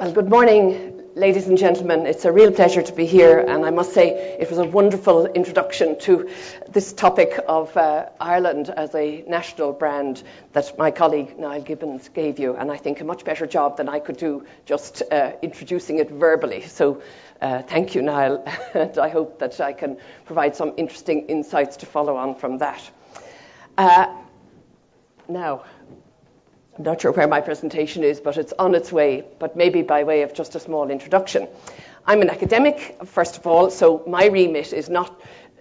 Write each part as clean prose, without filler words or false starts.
Well, good morning, ladies and gentlemen. It's a real pleasure to be here, and I must say it was a wonderful introduction to this topic of Ireland as a national brand that my colleague Niall Gibbons gave you, and I think a much better job than I could do just introducing it verbally. So thank you, Niall, and I hope that I can provide some interesting insights to follow on from that. Now, I'm not sure where my presentation is, but it's on its way, but maybe by way of just a small introduction. I'm an academic, first of all, so my remit is not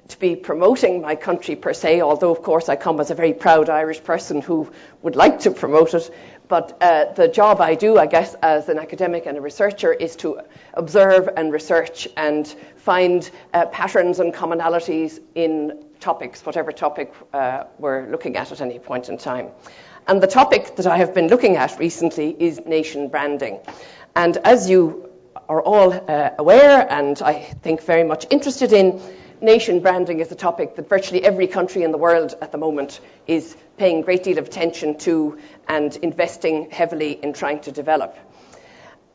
to be promoting my country per se, although, of course, I come as a very proud Irish person who would like to promote it. But the job I do, I guess, as an academic and a researcher is to observe and research and find patterns and commonalities in topics, whatever topic we're looking at any point in time. And the topic that I have been looking at recently is nation branding. And as you are all aware, and I think very much interested in, nation branding is a topic that virtually every country in the world at the moment is paying a great deal of attention to and investing heavily in trying to develop.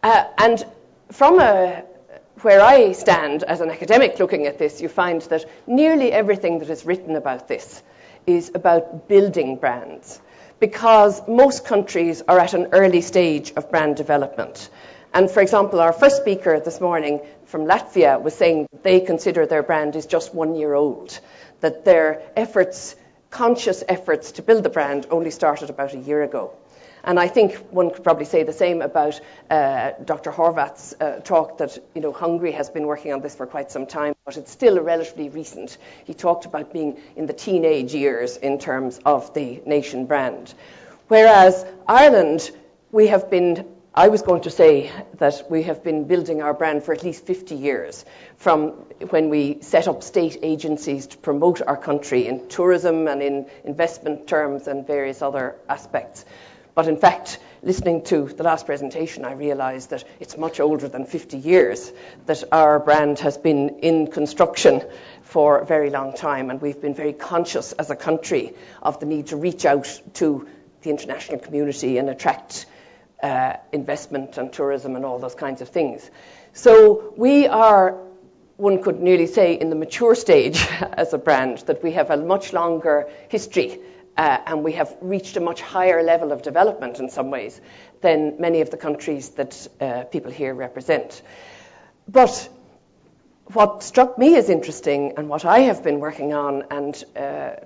And from where I stand as an academic looking at this, you find that nearly everything that is written about this is about building brands, because most countries are at an early stage of brand development. And for example, our first speaker this morning from Latvia was saying that they consider their brand is just 1 year old, that their efforts, conscious efforts to build the brand only started about a year ago. And I think one could probably say the same about Dr. Horvath's talk that, Hungary has been working on this for quite some time, but it's still relatively recent. He talked about being in the teenage years in terms of the nation brand. Whereas Ireland, I was going to say that we have been building our brand for at least 50 years, from when we set up state agencies to promote our country in tourism and in investment terms and various other aspects. But in fact, listening to the last presentation, I realized that it's much older than 50 years, that our brand has been in construction for a very long time, and we've been very conscious as a country of the need to reach out to the international community and attract investment and tourism and all those kinds of things. So we are, one could nearly say, in the mature stage as a brand, that we have a much longer history and we have reached a much higher level of development in some ways than many of the countries that people here represent. But what struck me as interesting, and what I have been working on and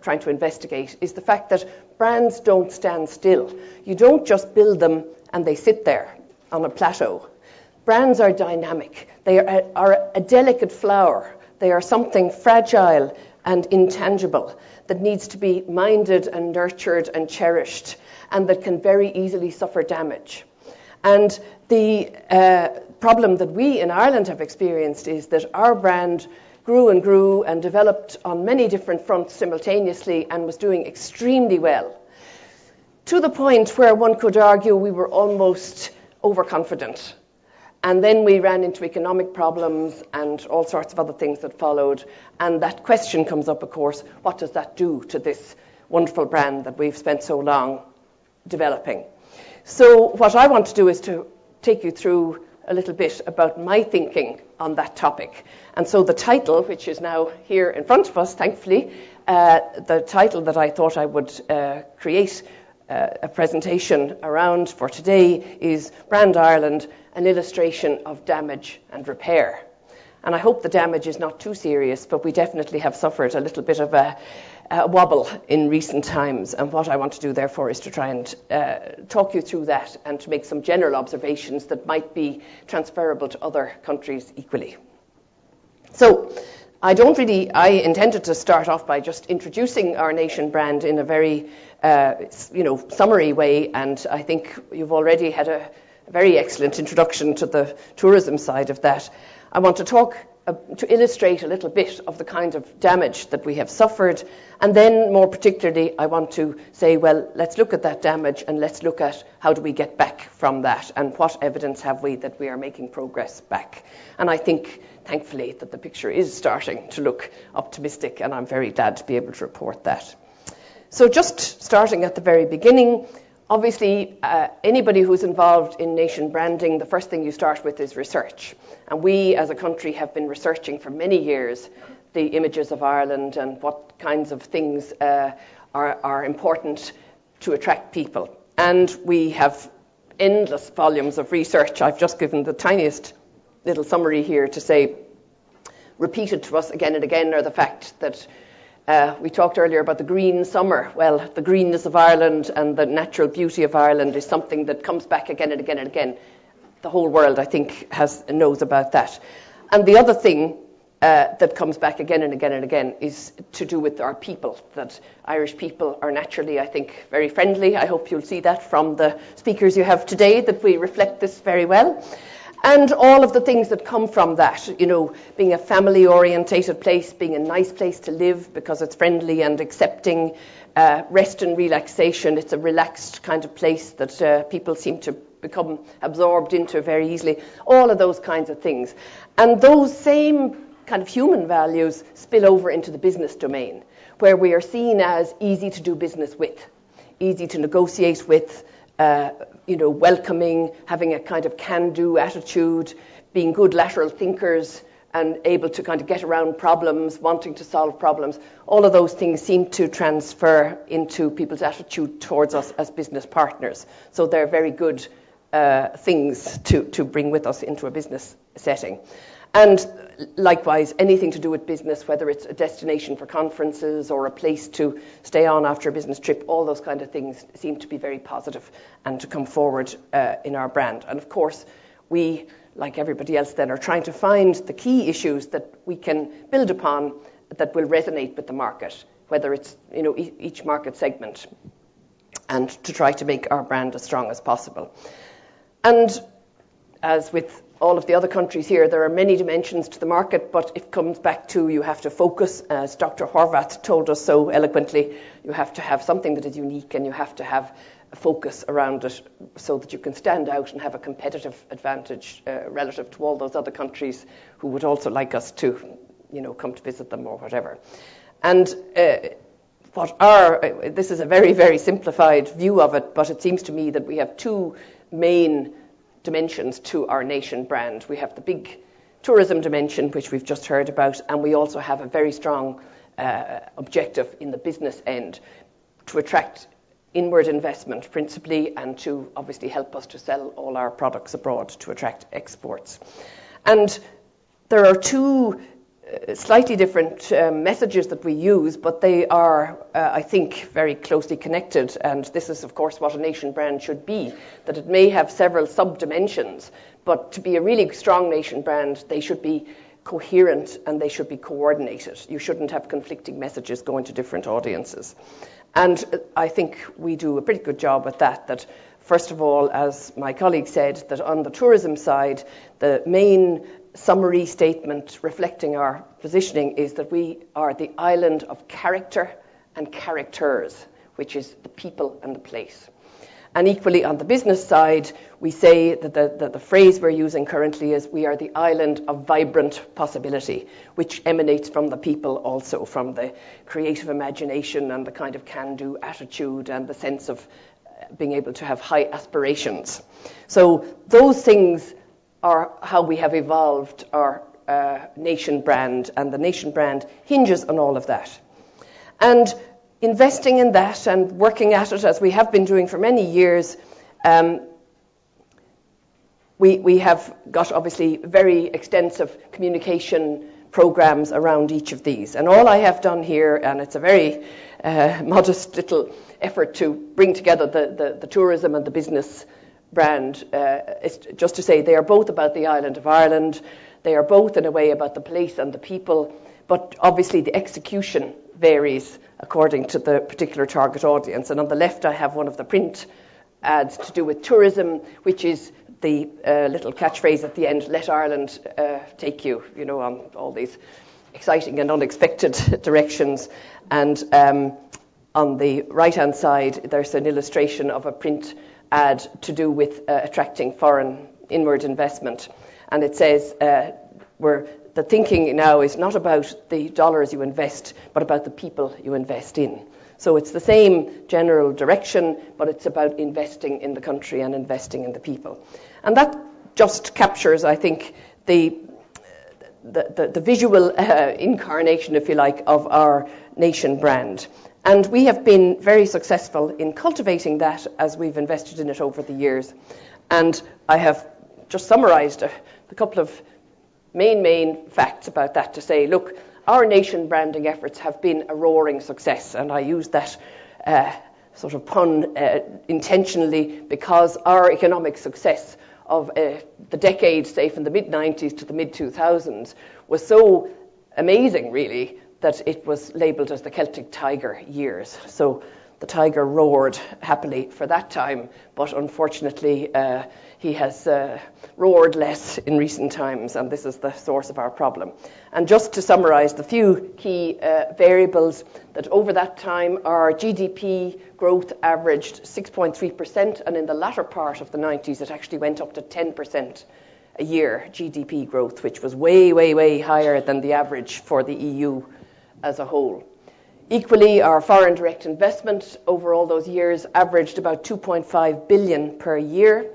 trying to investigate, is the fact that brands don't stand still. You don't just build them and they sit there on a plateau. Brands are dynamic. They are a delicate flower. They are something fragile and intangible that needs to be minded and nurtured and cherished, and that can very easily suffer damage. And the problem that we in Ireland have experienced is that our brand grew and developed on many different fronts simultaneously and was doing extremely well, to the point where one could argue we were almost overconfident. And then we ran into economic problems and all sorts of other things that followed. And that question comes up, of course, what does that do to this wonderful brand that we've spent so long developing? So what I want to do is to take you through a little bit about my thinking on that topic. And so the title, which is now here in front of us, thankfully, the title that I thought I would create a presentation around for today is Brand Ireland, an illustration of damage and repair. And I hope the damage is not too serious, but we definitely have suffered a little bit of a wobble in recent times. And what I want to do, therefore, is to try and talk you through that and to make some general observations that might be transferable to other countries equally. So I intended to start off by just introducing our nation brand in a very summary way, and I think you've already had a very excellent introduction to the tourism side of that. I want to talk to illustrate a little bit of the kind of damage that we have suffered, and then more particularly I want to say, well, let's look at that damage and let's look at how do we get back from that and what evidence have we that we are making progress back. And I think, thankfully, that the picture is starting to look optimistic, and I'm very glad to be able to report that. So just starting at the very beginning, obviously, anybody who's involved in nation branding, the first thing you start with is research. And we, as a country, have been researching for many years the images of Ireland and what kinds of things are important to attract people. And we have endless volumes of research. I've just given the tiniest little summary here to say, repeated to us again and again, are the fact that we talked earlier about the green summer. Well, the greenness of Ireland and the natural beauty of Ireland is something that comes back again and again and again. The whole world, I think, knows about that. And the other thing that comes back again and again and again is to do with our people, that Irish people are naturally, I think, very friendly. I hope you'll see that from the speakers you have today, that we reflect this very well. And all of the things that come from that, being a family-orientated place, being a nice place to live because it's friendly and accepting, rest and relaxation. It's a relaxed kind of place that people seem to become absorbed into very easily. All of those kinds of things. And those same kind of human values spill over into the business domain, where we are seen as easy to do business with, easy to negotiate with, welcoming, having a kind of can-do attitude, being good lateral thinkers and able to kind of get around problems, wanting to solve problems. All of those things seem to transfer into people's attitude towards us as business partners. So they're very good things to bring with us into a business setting. And likewise, anything to do with business, whether it's a destination for conferences or a place to stay on after a business trip, all those kind of things seem to be very positive and to come forward in our brand. And of course, we, like everybody else then, are trying to find the key issues that we can build upon that will resonate with the market, whether it's each market segment, and to try to make our brand as strong as possible. And as with all of the other countries here, there are many dimensions to the market, but it comes back to you have to focus. As Dr. Horvath told us so eloquently, you have to have something that is unique and you have to have a focus around it so that you can stand out and have a competitive advantage relative to all those other countries who would also like us to, come to visit them or whatever. And this is a very, very simplified view of it, but it seems to me that we have two main dimensions to our nation brand. We have the big tourism dimension, which we've just heard about, and we also have a very strong objective in the business end to attract inward investment principally and to obviously help us to sell all our products abroad to attract exports. And there are two slightly different messages that we use, but they are, I think, very closely connected. And this is, of course, what a nation brand should be, that it may have several sub-dimensions, but to be a really strong nation brand, they should be coherent and they should be coordinated. You shouldn't have conflicting messages going to different audiences. And I think we do a pretty good job with that first of all, as my colleague said, that on the tourism side, the main summary statement reflecting our positioning is that we are the island of character and characters, which is the people and the place. And equally on the business side, we say that the phrase we're using currently is we are the island of vibrant possibility, which emanates from the people also, from the creative imagination and the kind of can-do attitude and the sense of being able to have high aspirations. So those things are how we have evolved our nation brand, and the nation brand hinges on all of that. And investing in that and working at it, as we have been doing for many years, we have got obviously very extensive communication programs around each of these. And all I have done here, and it's a very modest little effort to bring together the tourism and the business brand, is just to say they are both about the island of Ireland. They are both in a way about the place and the people, but obviously the execution varies according to the particular target audience. And on the left I have one of the print ads to do with tourism, which is the little catchphrase at the end, let Ireland take you, on all these exciting and unexpected directions. And on the right-hand side, there's an illustration of a print ad to do with attracting foreign inward investment. And it says, the thinking now is not about the dollars you invest, but about the people you invest in. So it's the same general direction, but it's about investing in the country and investing in the people. And that just captures, I think, the visual incarnation, if you like, of our nation brand. And we have been very successful in cultivating that as we've invested in it over the years. And I have just summarised a couple of main facts about that to say, look, our nation branding efforts have been a roaring success. And I use that sort of pun intentionally, because our economic success of the decade, say from the mid-90s to the mid-2000s, was so amazing, really, that it was labelled as the Celtic Tiger years. So the tiger roared happily for that time, but unfortunately he has roared less in recent times, and this is the source of our problem. And just to summarise the few key variables, that over that time our GDP growth averaged 6.3%, and in the latter part of the 90s it actually went up to 10% a year GDP growth, which was way higher than the average for the EU as a whole. Equally, our foreign direct investment over all those years averaged about 2.5 billion per year.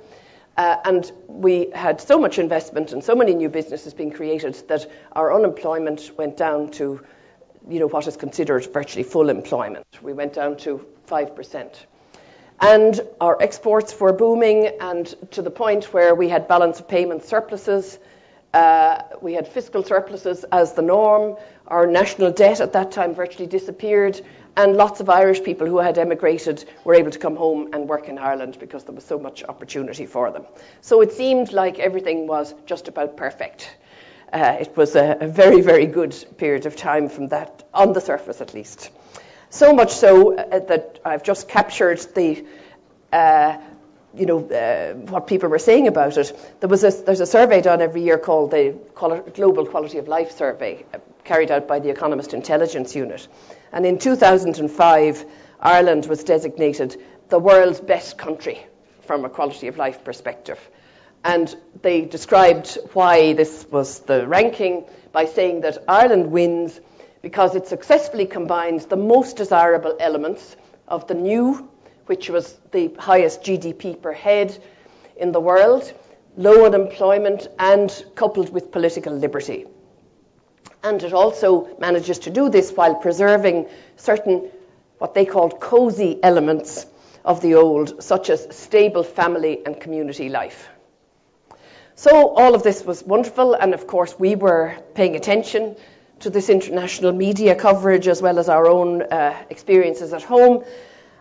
And we had so much investment and so many new businesses being created that our unemployment went down to, what is considered virtually full employment. We went down to 5%. And our exports were booming, and to the point where we had balance of payment surpluses. We had fiscal surpluses as the norm. Our national debt at that time virtually disappeared, and lots of Irish people who had emigrated were able to come home and work in Ireland because there was so much opportunity for them. So it seemed like everything was just about perfect. It was a very good period of time from that, on the surface at least. So much so that I've just captured the what people were saying about it. There's a survey done every year called the Global Quality of Life Survey, carried out by the Economist Intelligence Unit. And in 2005, Ireland was designated the world's best country from a quality of life perspective. And they described why this was the ranking by saying that Ireland wins because it successfully combines the most desirable elements of the new, which was the highest GDP per head in the world, low unemployment, and coupled with political liberty. And it also manages to do this while preserving certain, what they called cosy elements of the old, such as stable family and community life. So all of this was wonderful, and of course we were paying attention to this international media coverage as well as our own experiences at home.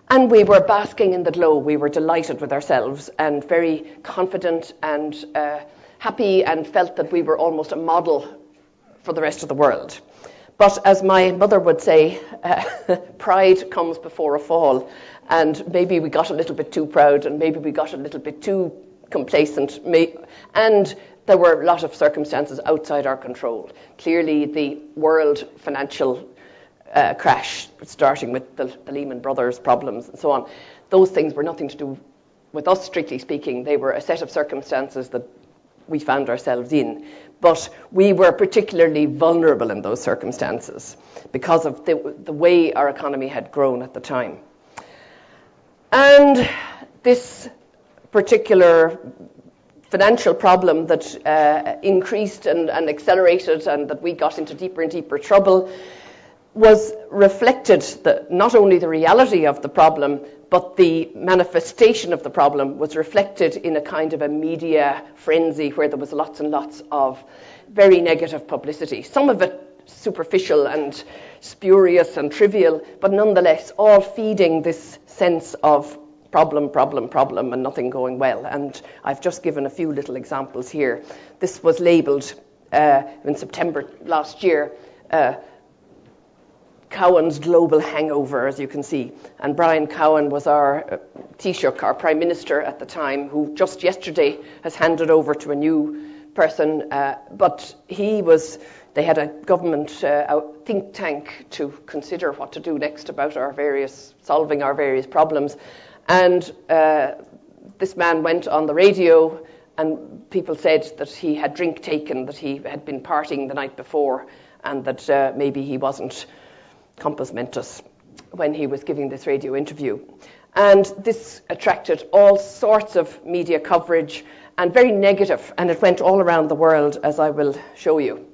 And we were basking in the glow. We were delighted with ourselves and very confident and happy, and felt that we were almost a model for the rest of the world. But as my mother would say, pride comes before a fall. And maybe we got a little bit too proud, and maybe we got a little bit too complacent. And there were a lot of circumstances outside our control. Clearly, the world financial crash, starting with the Lehman Brothers problems and so on, those things were nothing to do with us, strictly speaking. They were a set of circumstances that we found ourselves in. But we were particularly vulnerable in those circumstances because of the way our economy had grown at the time. And this particular financial problem that increased and accelerated, and that we got into deeper and deeper trouble, was reflected, not only the reality of the problem, but the manifestation of the problem was reflected in a kind of a media frenzy where there was lots and lots of very negative publicity. Some of it superficial and spurious and trivial, but nonetheless all feeding this sense of problem, and nothing going well. And I've just given a few little examples here. This was labelled in September last year, Cowan's global hangover, as you can see. And Brian Cowan was our Taoiseach, our Prime Minister at the time, who just yesterday has handed over to a new person. But they had a government think tank to consider what to do next about solving our various problems. And this man went on the radio, and people said that he had drink taken, that he had been partying the night before, and that maybe he wasn't compos mentis. when he was giving this radio interview. And this attracted all sorts of media coverage, and very negative, and it went all around the world, as I will show you.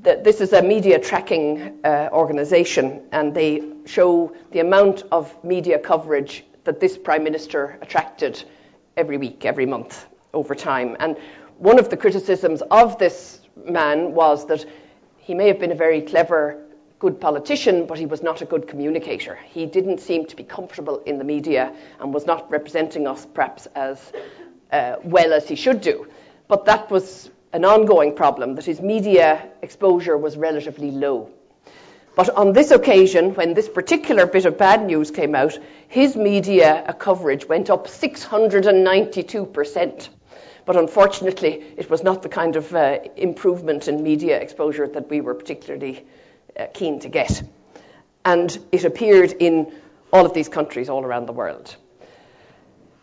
This is a media tracking organization, and they show the amount of media coverage that this Prime Minister attracted every week, every month, over time. And one of the criticisms of this man was that he may have been a very clever, good politician, but he was not a good communicator. He didn't seem to be comfortable in the media and was not representing us perhaps as well as he should do. But that was an ongoing problem, that his media exposure was relatively low. But on this occasion, when this particular bit of bad news came out, his media coverage went up 692%. But unfortunately, it was not the kind of improvement in media exposure that we were particularly keen to get. And it appeared in all of these countries all around the world.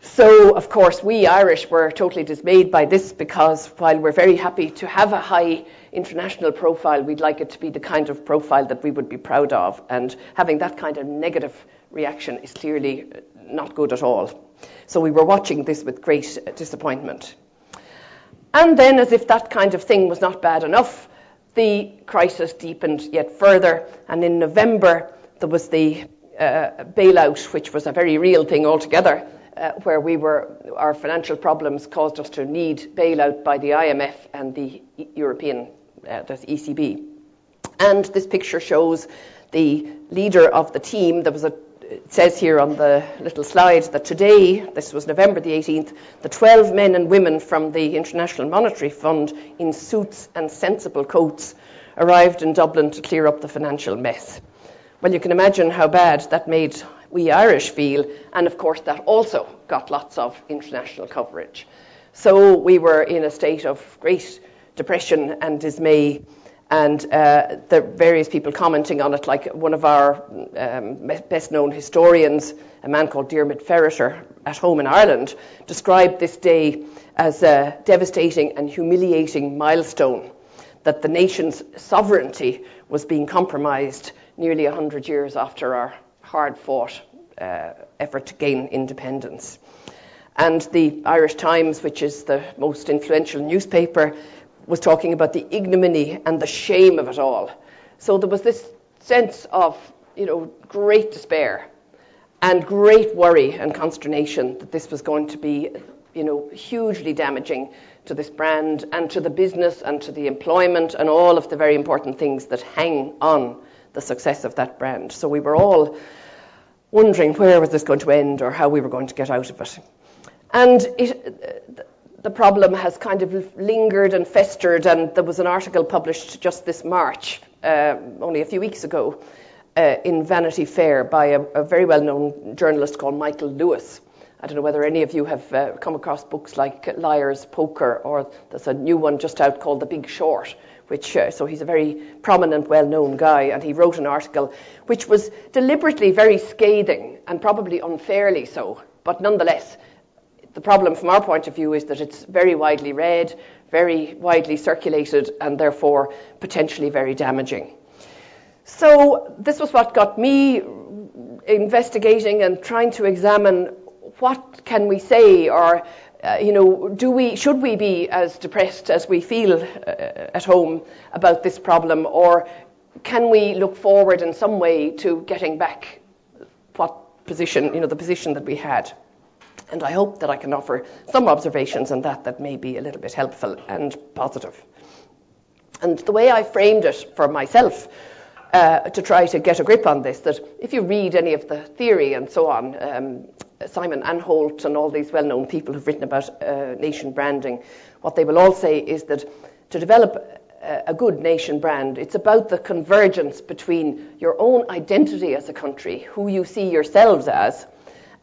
So, of course, we Irish were totally dismayed by this, because while we're very happy to have a high international profile, we'd like it to be the kind of profile that we would be proud of. And having that kind of negative reaction is clearly not good at all. So we were watching this with great disappointment. And then, as if that kind of thing was not bad enough, the crisis deepened yet further. And in November, there was the bailout, which was a very real thing altogether, where our financial problems caused us to need bailout by the IMF and the European, the ECB. And this picture shows the leader of the team. It says here on the little slide that today, this was November the 18th, the 12 men and women from the International Monetary Fund in suits and sensible coats arrived in Dublin to clear up the financial mess. Well, you can imagine how bad that made we Irish feel, and of course that also got lots of international coverage. So we were in a state of great depression and dismay, and the various people commenting on it, like one of our best-known historians, a man called Diarmaid Ferriter at home in Ireland, described this day as a devastating and humiliating milestone, that the nation's sovereignty was being compromised nearly 100 years after our hard-fought effort to gain independence. And the Irish Times, which is the most influential newspaper, was talking about the ignominy and the shame of it all. So there was this sense of, great despair and great worry and consternation that this was going to be, hugely damaging to this brand and to the business and to the employment and all of the very important things that hang on the success of that brand. So we were all wondering where was this going to end or how we were going to get out of it. And the problem has kind of lingered and festered, and there was an article published just this March, only a few weeks ago, in Vanity Fair by a very well-known journalist called Michael Lewis. I don't know whether any of you have come across books like Liar's Poker, or there's a new one just out called The Big Short, so he's a very prominent, well-known guy, and he wrote an article which was deliberately very scathing, and probably unfairly so, but nonetheless, the problem from our point of view is that it's very widely read, very widely circulated, and therefore potentially very damaging. So this was what got me investigating and trying to examine what can we say, or should we be as depressed as we feel at home about this problem, or can we look forward in some way to getting back what position, the position that we had? And I hope that I can offer some observations on that may be a little bit helpful and positive. And the way I framed it for myself to try to get a grip on this, that if you read any of the theory and so on, Simon Anholt and all these well-known people who've written about nation branding, what they will all say is that to develop a good nation brand, it's about the convergence between your own identity as a country, who you see yourselves as,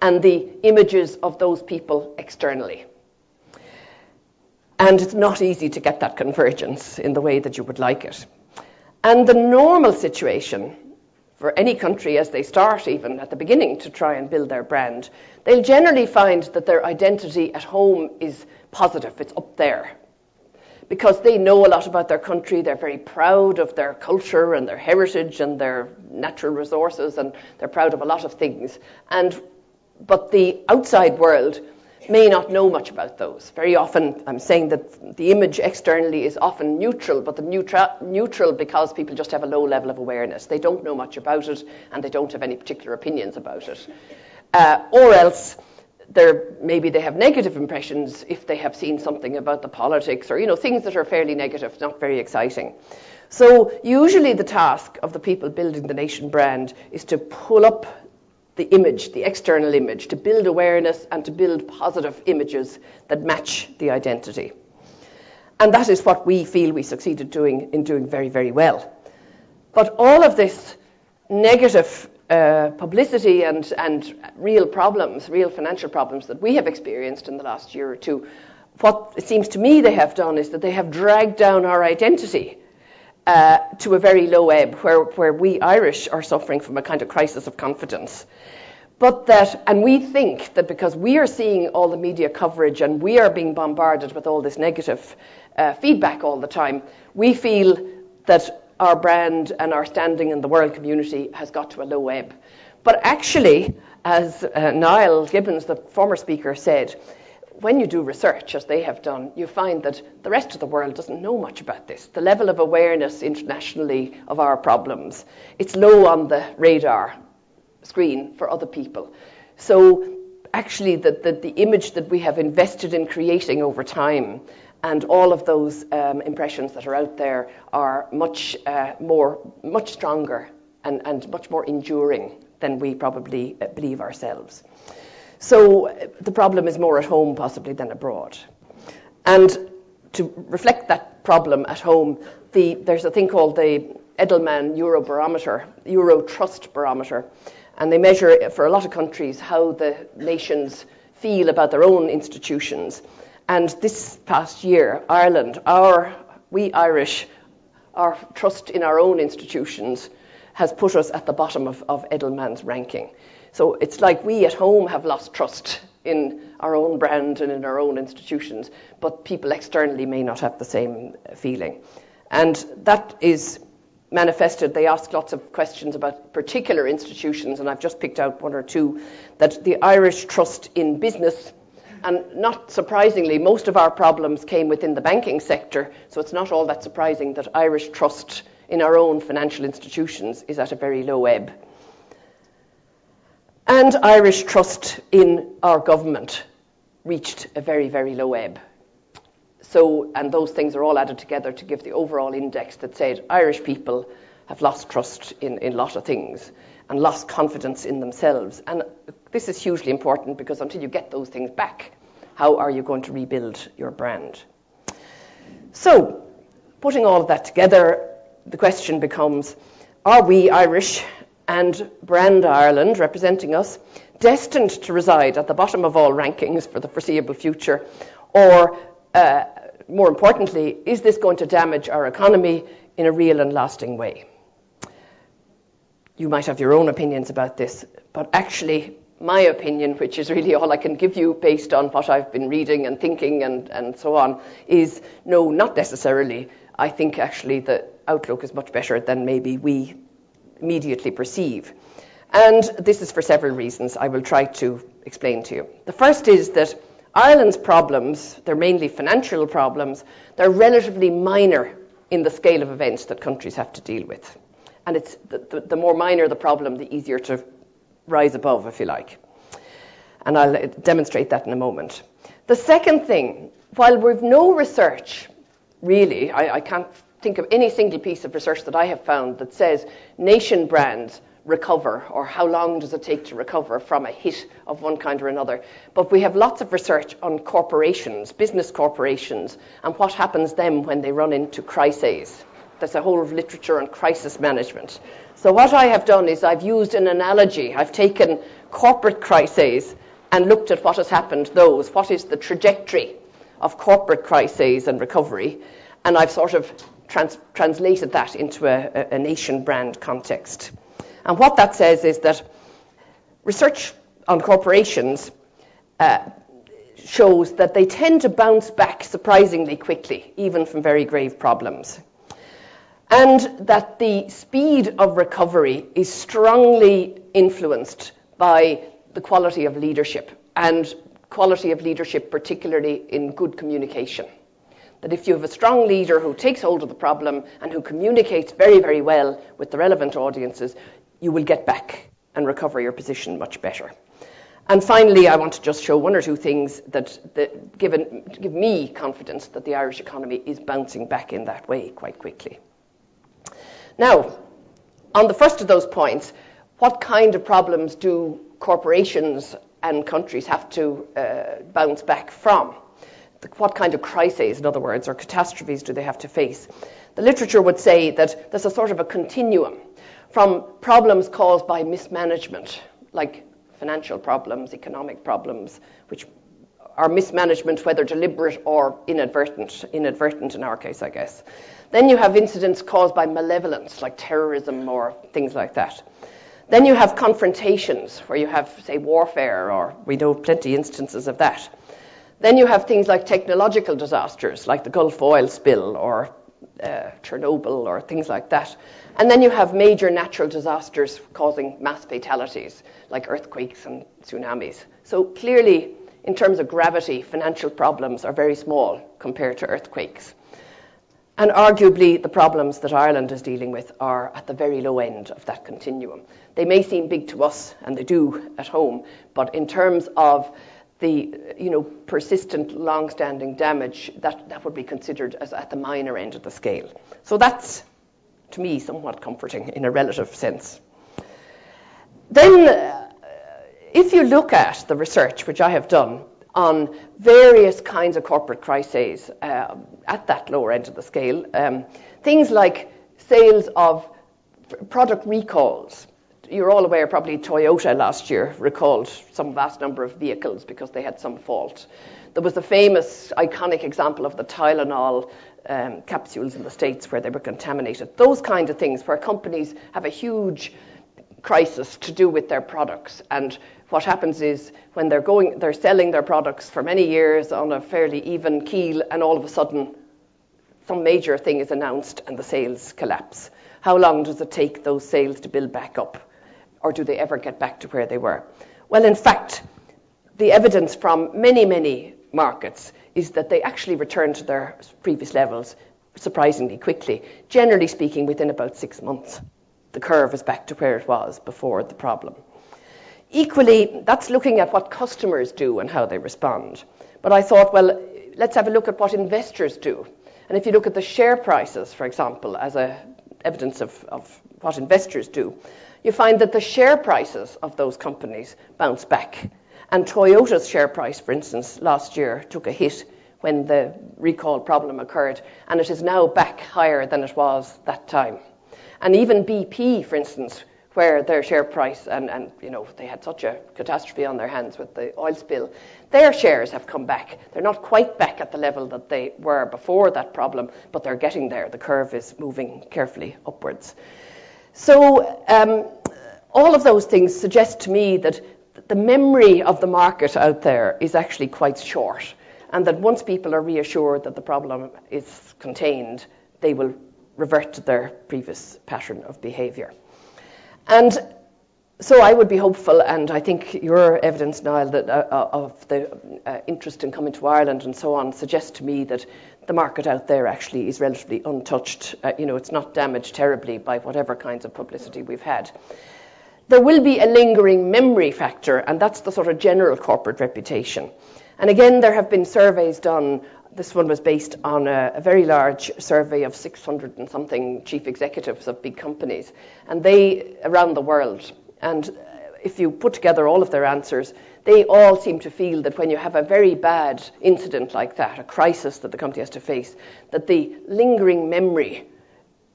and the images of those people externally. And it's not easy to get that convergence in the way that you would like it. And the normal situation for any country as they start even at the beginning to try and build their brand, they'll generally find that their identity at home is positive, it's up there. because they know a lot about their country. They're very proud of their culture and their heritage and their natural resources, and they're proud of a lot of things. But the outside world may not know much about those. Very often, I'm saying that the image externally is often neutral, but the neutral because people just have a low level of awareness. They don't know much about it, and they don't have any particular opinions about it. Or else, maybe they have negative impressions if they have seen something about the politics or, things that are fairly negative, not very exciting. So usually the task of the people building the nation brand is to pull up the image, the external image, to build awareness and to build positive images that match the identity. And that is what we feel we succeeded doing very, very well. But all of this negative publicity and real problems, real financial problems that we have experienced in the last year or two, what it seems to me they have done is that they have dragged down our identity to a very low ebb, where we Irish are suffering from a kind of crisis of confidence. And we think that because we are seeing all the media coverage and we are being bombarded with all this negative feedback all the time, we feel that our brand and our standing in the world community has got to a low ebb. But actually, as Niall Gibbons, the former speaker, said, when you do research, as they have done, you find that the rest of the world doesn't know much about this. The level of awareness internationally of our problems, it's low on the radar screen for other people. So actually, the image that we have invested in creating over time and all of those impressions that are out there are much stronger and much more enduring than we probably believe ourselves. So the problem is more at home possibly than abroad. And to reflect that problem at home, there's a thing called the Edelman Euro Trust Barometer, and they measure for a lot of countries how the nations feel about their own institutions. And this past year, Ireland, we Irish, our trust in our own institutions has put us at the bottom of Edelman's ranking. So it's like we at home have lost trust in our own brand and in our own institutions, but people externally may not have the same feeling. And that is manifested. They ask lots of questions about particular institutions, and I've just picked out one or two, that the Irish trust in business, and not surprisingly, most of our problems came within the banking sector, so it's not all that surprising that Irish trust in our own financial institutions is at a very low ebb. And Irish trust in our government reached a very, very low ebb. And those things are all added together to give the overall index that said Irish people have lost trust in a lot of things and lost confidence in themselves. And this is hugely important because until you get those things back, how are you going to rebuild your brand? So, putting all of that together, the question becomes, are we Irish and Brand Ireland, representing us, destined to reside at the bottom of all rankings for the foreseeable future? Or, more importantly, is this going to damage our economy in a real and lasting way? You might have your own opinions about this, but actually, my opinion, which is really all I can give you based on what I've been reading and thinking and so on, is no, not necessarily. I think actually the outlook is much better than maybe we immediately perceive. And this is for several reasons I will try to explain to you. The first is that Ireland's problems, they're mainly financial problems, they're relatively minor in the scale of events that countries have to deal with. And it's the more minor the problem, the easier to rise above, if you like. And I'll demonstrate that in a moment. The second thing, while we've no research, really, I can't think of any single piece of research that I have found that says nation brands recover, or how long does it take to recover from a hit of one kind or another. But we have lots of research on corporations, business corporations, and what happens then when they run into crises. There's a whole literature on crisis management. So what I have done is I've used an analogy. I've taken corporate crises and looked at what has happened to those. What is the trajectory of corporate crises and recovery? And I've sort of translated that into a nation brand context. And what that says is that research on corporations shows that they tend to bounce back surprisingly quickly, even from very grave problems. And that the speed of recovery is strongly influenced by the quality of leadership, and quality of leadership particularly in good communication. That if you have a strong leader who takes hold of the problem and who communicates very, very well with the relevant audiences, you will get back and recover your position much better. And finally, I want to just show one or two things that give me confidence that the Irish economy is bouncing back in that way quite quickly. Now, on the first of those points, what kind of problems do corporations and countries have to bounce back from? What kind of crises, in other words, or catastrophes do they have to face? The literature would say that there's a sort of a continuum from problems caused by mismanagement, like financial problems, economic problems, which are mismanagement, whether deliberate or inadvertent in our case, I guess. Then you have incidents caused by malevolence, like terrorism or things like that. Then you have confrontations, where you have, say, warfare, or we know plenty instances of that. Then you have things like technological disasters, like the Gulf oil spill or Chernobyl or things like that. And then you have major natural disasters causing mass fatalities, like earthquakes and tsunamis. So clearly, in terms of gravity, financial problems are very small compared to earthquakes. And arguably, the problems that Ireland is dealing with are at the very low end of that continuum. They may seem big to us, and they do at home, but in terms of the persistent, long-standing damage, that would be considered as at the minor end of the scale. So that's, to me, somewhat comforting in a relative sense. Then, if you look at the research, which I have done, on various kinds of corporate crises at that lower end of the scale, things like sales of product recalls. You're all aware, probably Toyota last year recalled some vast number of vehicles because they had some fault. There was the famous, iconic example of the Tylenol capsules in the States where they were contaminated. Those kinds of things where companies have a huge crisis to do with their products. And what happens is when they're selling their products for many years on a fairly even keel, and all of a sudden some major thing is announced and the sales collapse. How long does it take those sales to build back up? Or do they ever get back to where they were? Well, in fact, the evidence from many, many markets is that they actually return to their previous levels surprisingly quickly. Generally speaking, within about 6 months, the curve is back to where it was before the problem. Equally, that's looking at what customers do and how they respond. But I thought, well, let's have a look at what investors do. And if you look at the share prices, for example, as evidence of what investors do, you find that the share prices of those companies bounce back. And Toyota's share price, for instance, last year took a hit when the recall problem occurred, and it is now back higher than it was that time. And even BP, for instance, where their share price, and they had such a catastrophe on their hands with the oil spill, their shares have come back. They're not quite back at the level that they were before that problem, but they're getting there. The curve is moving carefully upwards. So all of those things suggest to me that the memory of the market out there is actually quite short, and that once people are reassured that the problem is contained, they will revert to their previous pattern of behaviour. And so I would be hopeful, and I think your evidence, Niall, that of the interest in coming to Ireland and so on suggests to me that the market out there actually is relatively untouched. It's not damaged terribly by whatever kinds of publicity we've had. There will be a lingering memory factor, and that's the sort of general corporate reputation. And again, there have been surveys done. This one was based on a very large survey of 600 and something chief executives of big companies, and they around the world. And if you put together all of their answers, they all seem to feel that when you have a very bad incident like that, a crisis that the company has to face, that the lingering memory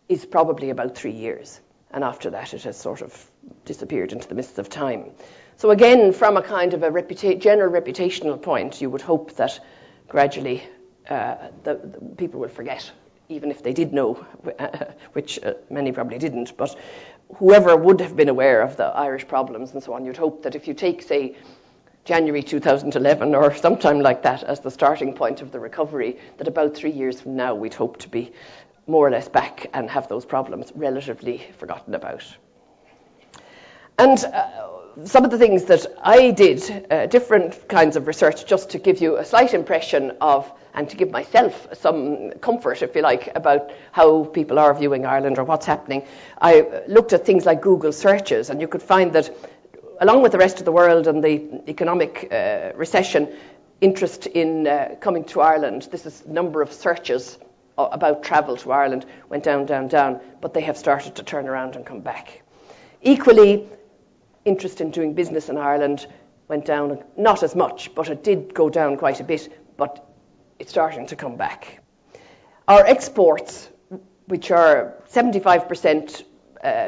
is probably about 3 years. And after that, it has sort of disappeared into the mists of time. So again, from a kind of a general reputational point, you would hope that gradually the people will forget, even if they did know, which many probably didn't. But whoever would have been aware of the Irish problems and so on, you'd hope that if you take, say, January 2011 or sometime like that as the starting point of the recovery, that about 3 years from now we'd hope to be more or less back and have those problems relatively forgotten about. And some of the things that I did, different kinds of research, just to give you a slight impression of, and to give myself some comfort, if you like, about how people are viewing Ireland or what's happening. I looked at things like Google searches, and you could find that along with the rest of the world and the economic recession, interest in coming to Ireland, this is number of searches about travel to Ireland, went down, down, down, but they have started to turn around and come back. Equally, interest in doing business in Ireland went down, not as much, but it did go down quite a bit, but it's starting to come back. Our exports, which are 75%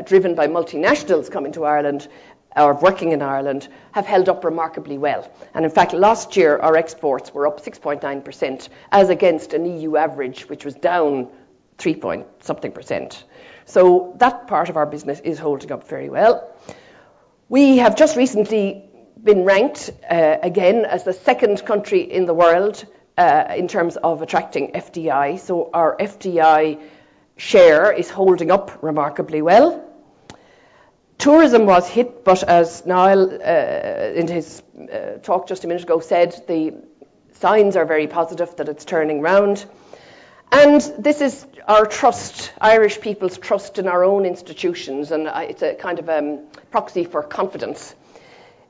driven by multinationals coming to Ireland, or working in Ireland, have held up remarkably well. And in fact, last year our exports were up 6.9%, as against an EU average, which was down 3-point-something%. So that part of our business is holding up very well. We have just recently been ranked again as the second country in the world in terms of attracting FDI. So our FDI share is holding up remarkably well. Tourism was hit, but as Niall, in his talk just a minute ago, said, the signs are very positive that it's turning round. And this is our trust, Irish people's trust in our own institutions, and it's a kind of proxy for confidence,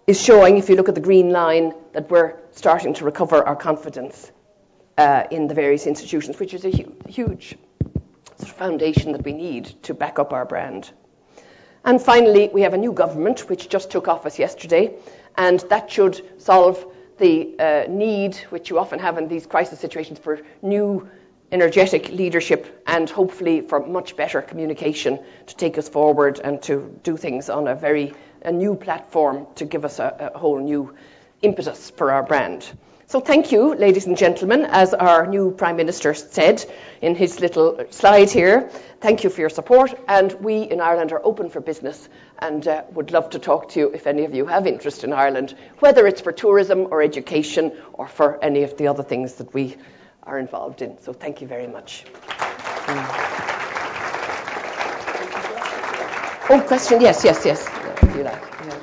is showing, if you look at the green line, that we're starting to recover our confidence in the various institutions, which is a huge sort of foundation that we need to back up our brand. And finally, we have a new government which just took office yesterday, and that should solve the need, which you often have in these crisis situations, for new energetic leadership and hopefully for much better communication to take us forward and to do things on a new platform to give us a whole new impetus for our brand. So thank you, ladies and gentlemen, as our new Prime Minister said in his little slide here. Thank you for your support, and we in Ireland are open for business and would love to talk to you if any of you have interest in Ireland, whether it's for tourism or education or for any of the other things that we are involved in. So thank you very much. Oh, question? Yes. If you like. Yeah.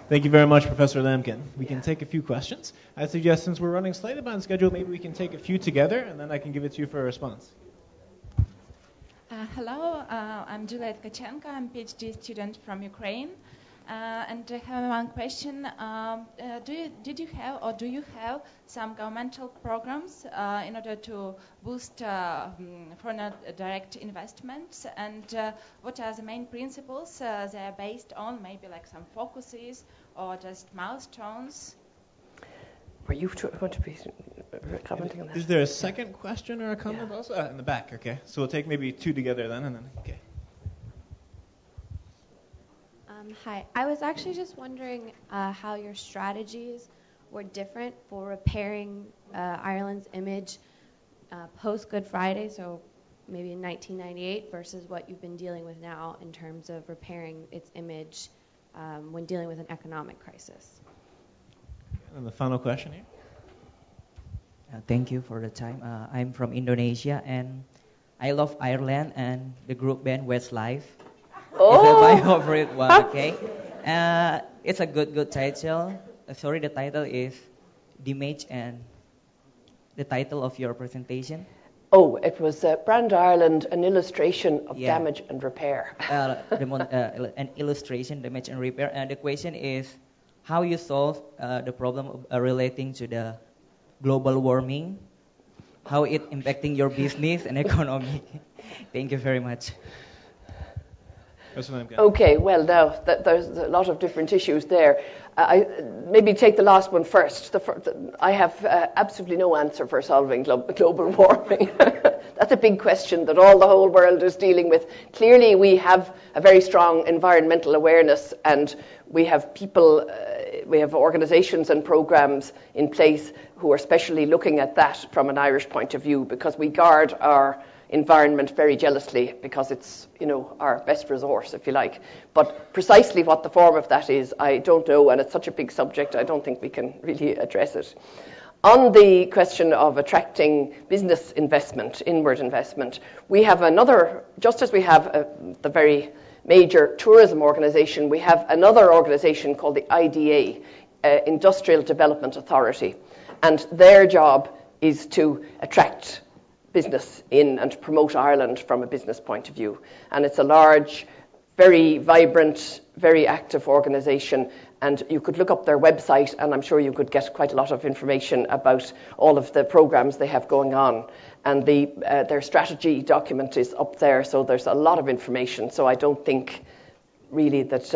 Thank you very much, Professor Lambkin. We can take a few questions. I suggest, since we're running slightly behind schedule, maybe we can take a few together, and then I can give it to you for a response. Hello, I'm Julia Tkachenko. I'm a PhD student from Ukraine. And I have one question. Do you have some governmental programs in order to boost foreign direct investments? And what are the main principles they are based on? Maybe like some focuses or just milestones? Were you going to be commenting on that? Is there a second question or a comment also? In the back, okay. So we'll take maybe two together then, and then, okay. Hi. I was actually just wondering how your strategies were different for repairing Ireland's image post-Good Friday, so maybe in 1998, versus what you've been dealing with now in terms of repairing its image when dealing with an economic crisis. And the final question here. Thank you for the time. I'm from Indonesia, and I love Ireland and the group band Westlife. Oh. It's my favorite one, okay? It's a good title. Sorry, the title is Damage, and the title of your presentation? Oh, it was Brand Ireland, an illustration of damage and repair. An illustration, damage and repair. And the question is how you solve the problem of, relating to the global warming, how it impacting your business and economy. Thank you very much. Okay, well, now there's a lot of different issues there. I maybe take the last one first. I have absolutely no answer for solving global warming. That's a big question that the whole world is dealing with. Clearly, we have a very strong environmental awareness, and we have people, we have organisations and programmes in place who are specially looking at that from an Irish point of view, because we guard our environment very jealously because it's, our best resource, if you like. But precisely what the form of that is, I don't know, and it's such a big subject, I don't think we can really address it. On the question of attracting business investment, inward investment, we have another, just as we have the very major tourism organisation, we have another organisation called the IDA, Industrial Development Authority, and their job is to attract business in and to promote Ireland from a business point of view. And it's a large, very vibrant, very active organisation, and you could look up their website and I'm sure you could get quite a lot of information about all of the programs they have going on. And their strategy document is up there, so there's a lot of information. So I don't think really that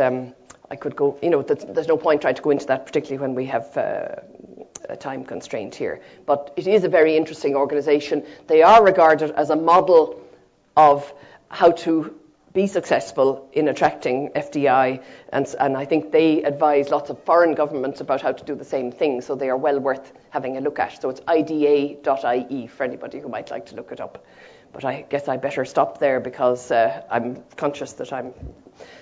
I could go, there's no point trying to go into that, particularly when we have a time constraint here. But it is a very interesting organisation. They are regarded as a model of how to be successful in attracting FDI, and I think they advise lots of foreign governments about how to do the same thing, so they are well worth having a look at. So it's ida.ie for anybody who might like to look it up. But I guess I better stop there because I'm conscious that I'm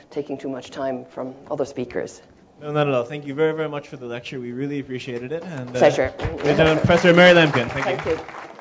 taking too much time from other speakers. No, not at all. Thank you very, very much for the lecture. We really appreciated it. And, Pleasure. Professor Mary Lambkin. Thank you. Thank you.